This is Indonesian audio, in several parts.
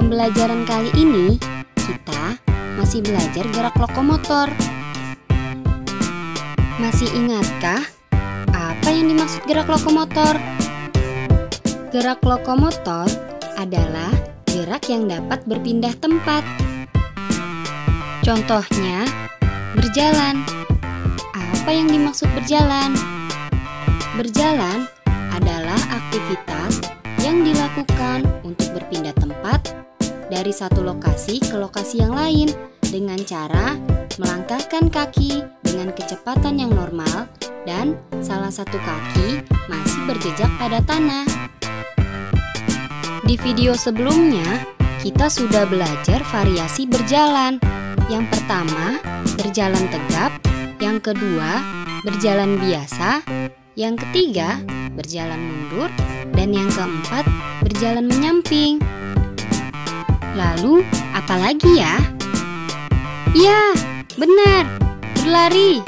pembelajaran kali ini, kita masih belajar gerak lokomotor. Masih ingatkah apa yang dimaksud gerak lokomotor? Gerak lokomotor adalah gerak yang dapat berpindah tempat. Contohnya, berjalan. Apa yang dimaksud berjalan? Berjalan adalah aktivitas yang dilakukan untuk berpindah tempat dari satu lokasi ke lokasi yang lain dengan cara melangkahkan kaki dengan kecepatan yang normal dan salah satu kaki masih berjejak pada tanah. Di video sebelumnya, kita sudah belajar variasi berjalan. Yang pertama, berjalan tegap. Yang kedua, berjalan biasa. Yang ketiga, berjalan mundur. Dan yang keempat, berjalan menyamping. Lalu, apa lagi ya? Ya, benar, berlari.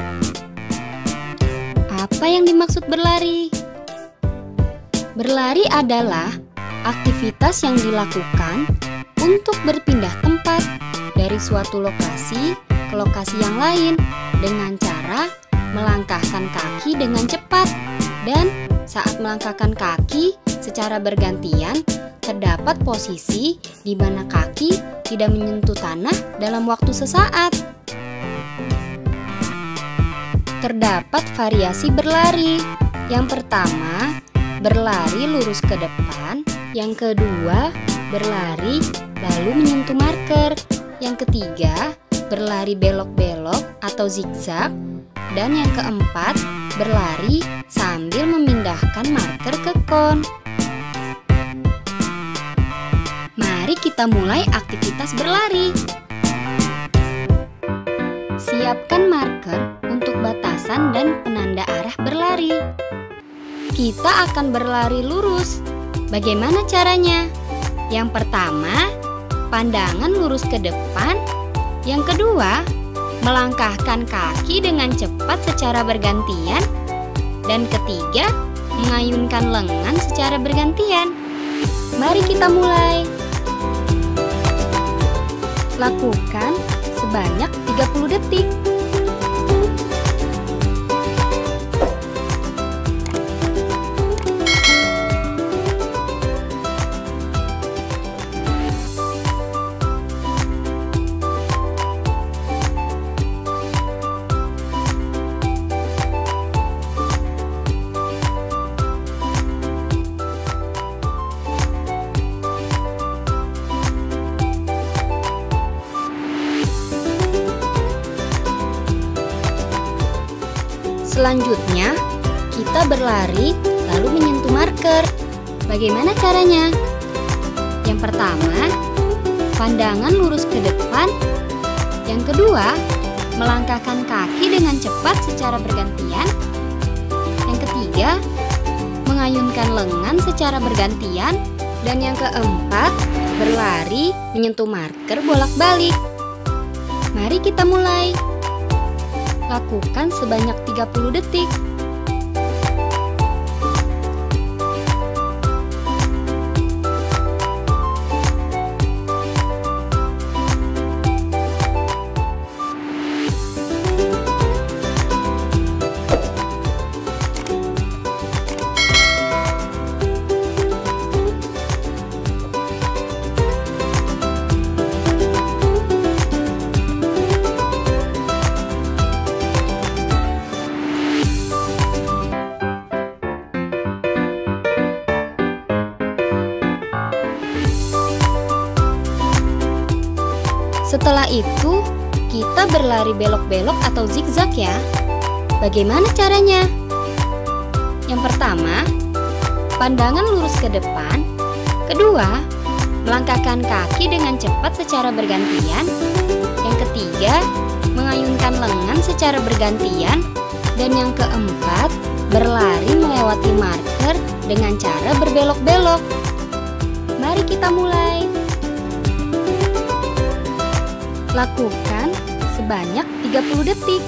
Apa yang dimaksud berlari? Berlari adalah aktivitas yang dilakukan untuk berpindah tempat dari suatu lokasi ke lokasi yang lain dengan cara melangkahkan kaki dengan cepat. Dan saat melangkahkan kaki secara bergantian, terdapat posisi di mana kaki tidak menyentuh tanah dalam waktu sesaat. Terdapat variasi berlari. Yang pertama, berlari lurus ke depan. Yang kedua, berlari lalu menyentuh marker. Yang ketiga, berlari belok-belok atau zigzag. Dan yang keempat, berlari sambil memindahkan marker ke kon. Mari kita mulai aktivitas berlari. Siapkan marker untuk batasan dan penanda arah berlari. Kita akan berlari lurus. Bagaimana caranya? Yang pertama, pandangan lurus ke depan. Yang kedua, melangkahkan kaki dengan cepat secara bergantian. Dan ketiga, mengayunkan lengan secara bergantian. Mari kita mulai. Lakukan sebanyak 30 detik. Selanjutnya, kita berlari lalu menyentuh marker. Bagaimana caranya? Yang pertama, pandangan lurus ke depan. Yang kedua, melangkahkan kaki dengan cepat secara bergantian. Yang ketiga, mengayunkan lengan secara bergantian. Dan yang keempat, berlari menyentuh marker bolak-balik. Mari kita mulai. Lakukan sebanyak 30 detik. Setelah itu, kita berlari belok-belok atau zigzag ya. Bagaimana caranya? Yang pertama, pandangan lurus ke depan. Kedua, melangkahkan kaki dengan cepat secara bergantian. Yang ketiga, mengayunkan lengan secara bergantian. Dan yang keempat, berlari melewati marker dengan cara berbelok-belok. Mari kita mulai. Lakukan sebanyak 30 detik.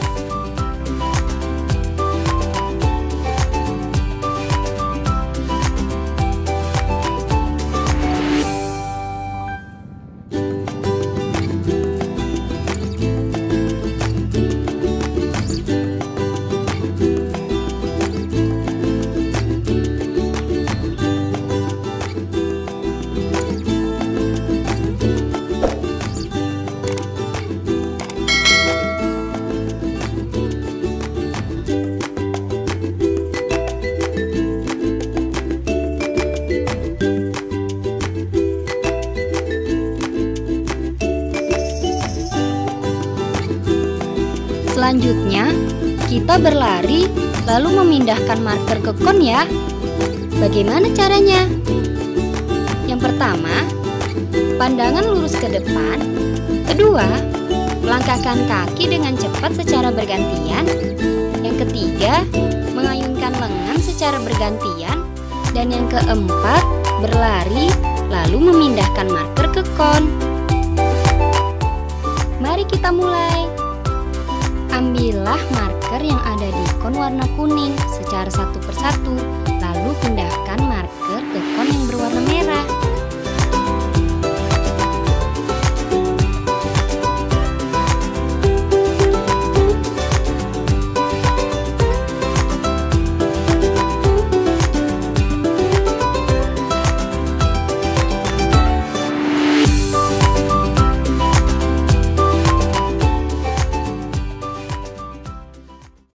Selanjutnya, kita berlari lalu memindahkan marker ke kon ya. Bagaimana caranya? Yang pertama, pandangan lurus ke depan. Kedua, melangkahkan kaki dengan cepat secara bergantian. Yang ketiga, mengayunkan lengan secara bergantian. Dan yang keempat, berlari lalu memindahkan marker ke kon. Mari kita mulai. Ambillah marker yang ada di kon warna kuning secara satu persatu, lalu pindahkan marker ke kon yang berwarna merah.